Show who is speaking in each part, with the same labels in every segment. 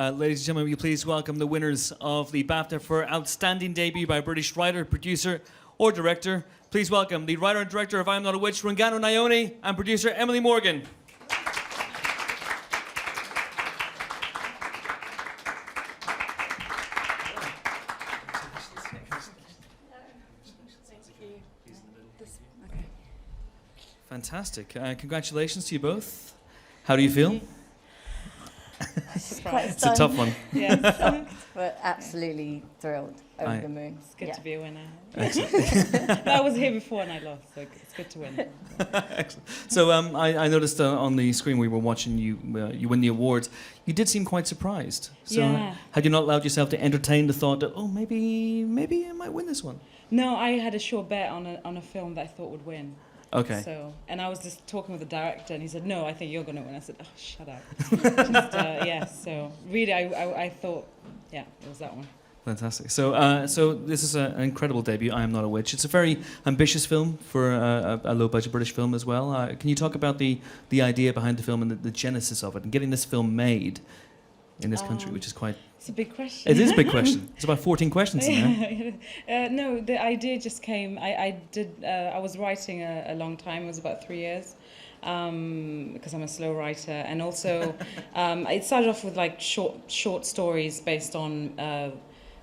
Speaker 1: Ladies and gentlemen, will you please welcome the winners of the BAFTA for Outstanding Debut by a British Writer, Producer or Director. Please welcome the writer and director of I Am Not a Witch, Rungano Nyoni, and producer Emily Morgan. Fantastic. Congratulations to you both. How do you feel? It's a tough one.
Speaker 2: Yes. We're absolutely thrilled, over the moon.
Speaker 3: It's good to be a winner.
Speaker 1: Excellent.
Speaker 3: I was here before and I lost, so it's good to win.
Speaker 1: Excellent. So I noticed on the screen we were watching you win the awards. You did seem quite surprised. So had you not allowed yourself to entertain the thought that, oh, maybe I might win this one?
Speaker 3: No, I had a sure bet on a film that I thought would win.
Speaker 1: Okay.
Speaker 3: So, and I was just talking with the director, and he said, "No, I think you're going to win." I said, "Oh, shut up." So really, I thought, it was that one.
Speaker 1: Fantastic. So this is an incredible debut. I Am Not a Witch. It's a very ambitious film for a low-budget British film as well. Can you talk about the idea behind the film and the genesis of it, and getting this film made in this country, which is quite...
Speaker 3: It's a big question.
Speaker 1: It is a big question. It's about 14 questions in there.
Speaker 3: No, the idea just came. I was writing a long time. It was about 3 years, because I'm a slow writer, and also it started off with like short stories based on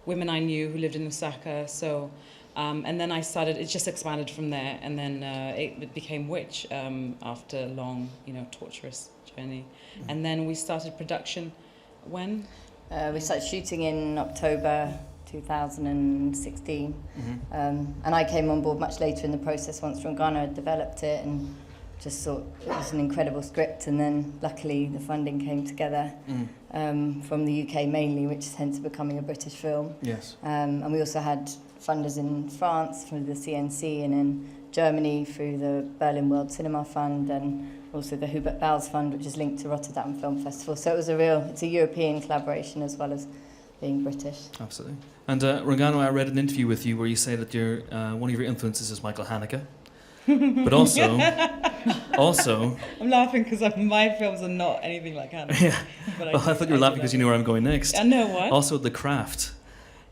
Speaker 3: women I knew who lived in Osaka. So, and then it just expanded from there, and then it became Witch after a long, torturous journey, and then we started production. When?
Speaker 2: We started shooting in October 2016, and I came on board much later in the process once Rungano had developed it, and just thought it was an incredible script. And then luckily the funding came together from the UK mainly, which is hence becoming a British film.
Speaker 1: Yes.
Speaker 2: And we also had funders in France through the CNC, and in Germany through the Berlin World Cinema Fund, and also the Hubert Bals Fund, which is linked to Rotterdam Film Festival. So it's a European collaboration as well as being British.
Speaker 1: Absolutely. And Rungano, I read an interview with you where you say that one of your influences is Michael Haneke, but also...
Speaker 3: I'm laughing because my films are not anything like Haneke.
Speaker 1: Yeah. But I thought you were laughing because you knew where I'm going next.
Speaker 3: I know what.
Speaker 1: Also, The Craft.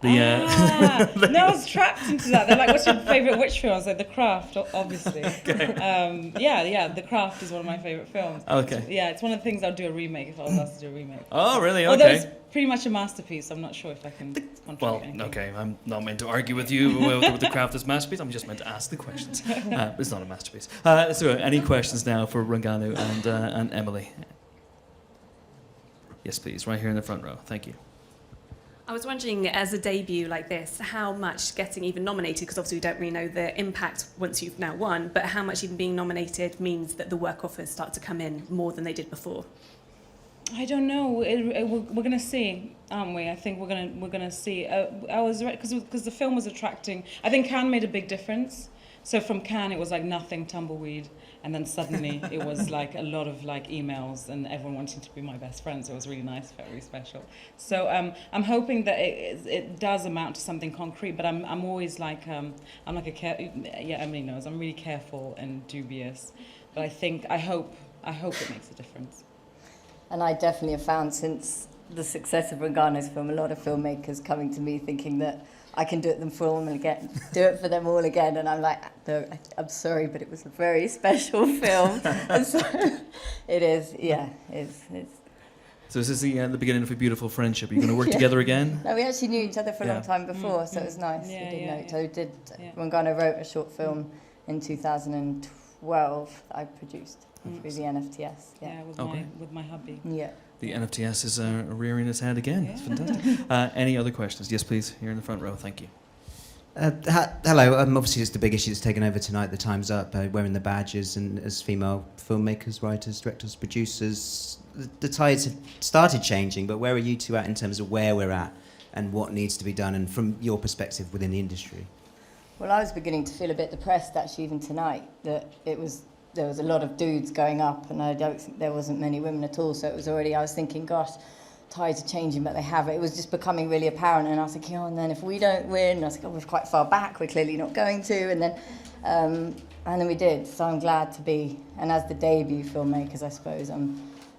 Speaker 3: No, I was trapped into that. They're like, "What's your favourite witch film?" I was like, The Craft, obviously. Okay. The Craft is one of my favourite films.
Speaker 1: Okay.
Speaker 3: Yeah, it's one of the things I'll do a remake if I was asked to do a remake.
Speaker 1: Oh, really? Okay.
Speaker 3: Although it's pretty much a masterpiece, I'm not sure if I can contribute anything.
Speaker 1: Okay, I'm not meant to argue with you with The Craft as masterpiece. I'm just meant to ask the questions. It's not a masterpiece. So, any questions now for Rungano and Emily? Yes, please. Right here in the front row. Thank you.
Speaker 4: I was wondering, as a debut like this, how much getting even nominated, because obviously we don't really know the impact once you've now won, but how much even being nominated means that the work offers start to come in more than they did before?
Speaker 3: I don't know. We're going to see, aren't we? I think we're going to see. I was right because the film was attracting. I think Cannes made a big difference. So from Cannes it was like nothing, tumbleweed, and then suddenly it was like a lot of like emails and everyone wanting to be my best friend. So it was really nice, felt really special. So I'm hoping that it does amount to something concrete. But I'm always like Emily knows I'm really careful and dubious. But I hope it makes a difference.
Speaker 2: And I definitely have found since the success of Rungano's film, a lot of filmmakers coming to me thinking that I can do it for them all again, and I'm like, no, I'm sorry, but it was a very special film. And so it is, it's.
Speaker 1: So is this the beginning of a beautiful friendship? Are you going to work together again?
Speaker 2: No, we actually knew each other for a long time before, so it was nice. Rungano wrote a short film in 2012 that I produced through the NFTS.
Speaker 3: Yeah, with my hubby.
Speaker 2: Yeah.
Speaker 1: The NFTS is rearing its head again. It's fantastic. Any other questions? Yes, please. Here in the front row. Thank you.
Speaker 5: Hello. Obviously, it's the big issue that's taken over tonight. The Time's Up, wearing the badges, and as female filmmakers, writers, directors, producers, the tides have started changing. But where are you two at in terms of where we're at and what needs to be done, and from your perspective within the industry?
Speaker 2: Well, I was beginning to feel a bit depressed actually, even tonight, that there was a lot of dudes going up, and I don't think there wasn't many women at all. So it was already, I was thinking, gosh, tides are changing, but they haven't. It was just becoming really apparent, and I was thinking, and then if we don't win, I was like, we're quite far back, we're clearly not going to, and then we did. So I'm glad to be, and as the debut filmmakers, I suppose, I'm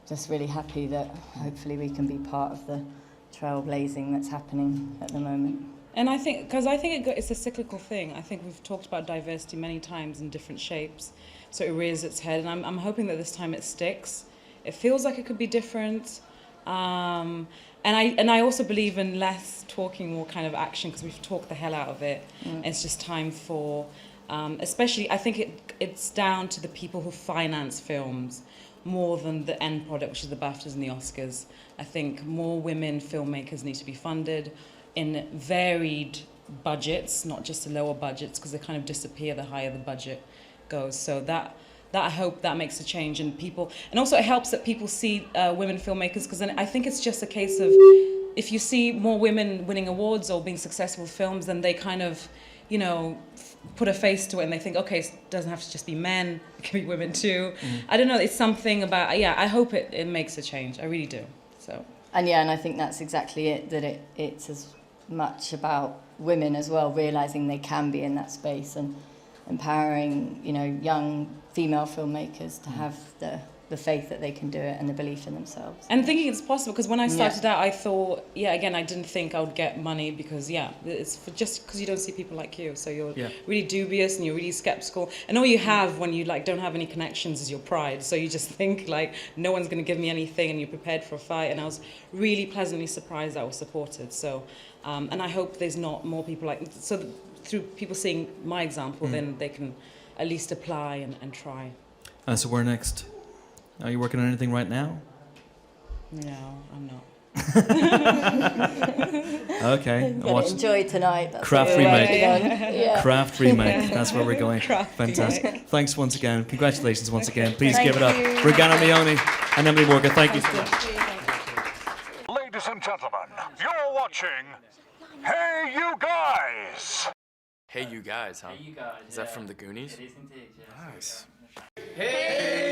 Speaker 2: just really happy that hopefully we can be part of the trailblazing that's happening at the moment.
Speaker 3: And I think, because I think it's a cyclical thing. I think we've talked about diversity many times in different shapes, so it rears its head, and I'm hoping that this time it sticks. It feels like it could be different, and I also believe in less talking, more kind of action, because we've talked the hell out of it. It's just time for, especially, I think it's down to the people who finance films more than the end product, which is the BAFTAs and the Oscars. I think more women filmmakers need to be funded in varied budgets, not just the lower budgets, because they kind of disappear the higher the budget goes. So that I hope that makes a change in people. And also it helps that people see women filmmakers, because then I think it's just a case of, if you see more women winning awards or being successful with films, then they kind of, you know, put a face to it and they think, okay, it doesn't have to just be men, it can be women too. I don't know, it's something about, I hope it makes a change, I really do. So.
Speaker 2: And yeah, and I think that's exactly it, that it's as much about women as well, realising they can be in that space and empowering, you know, young female filmmakers to have the faith that they can do it and the belief in themselves.
Speaker 3: And thinking it's possible, because when I started out, I thought, again, I didn't think I would get money because, it's just because you don't see people like you. So you're really dubious and you're really skeptical. And all you have when you don't have any connections is your pride. So you just think no one's going to give me anything, and you're prepared for a fight. And I was really pleasantly surprised that I was supported. So, and I hope there's not more people so through people seeing my example, then they can at least apply and try.
Speaker 1: So where next? Are you working on anything right now?
Speaker 3: No, I'm not.
Speaker 1: Okay.
Speaker 2: Enjoy tonight. That's
Speaker 1: Craft remake.
Speaker 2: Yeah.
Speaker 1: Craft remake. That's where we're going. Fantastic.
Speaker 3: Remake.
Speaker 1: Thanks once again. Congratulations once again. Please
Speaker 2: Thank
Speaker 1: give it up.
Speaker 2: you.
Speaker 1: Rungano Nyoni and Emily Morgan. Thank you so much.
Speaker 6: Ladies and gentlemen, you're watching Hey You Guys!
Speaker 7: Hey You Guys, huh?
Speaker 8: Hey, you guys.
Speaker 7: Is that from the Goonies?
Speaker 8: It is indeed, yes.
Speaker 7: Nice.
Speaker 8: Hey,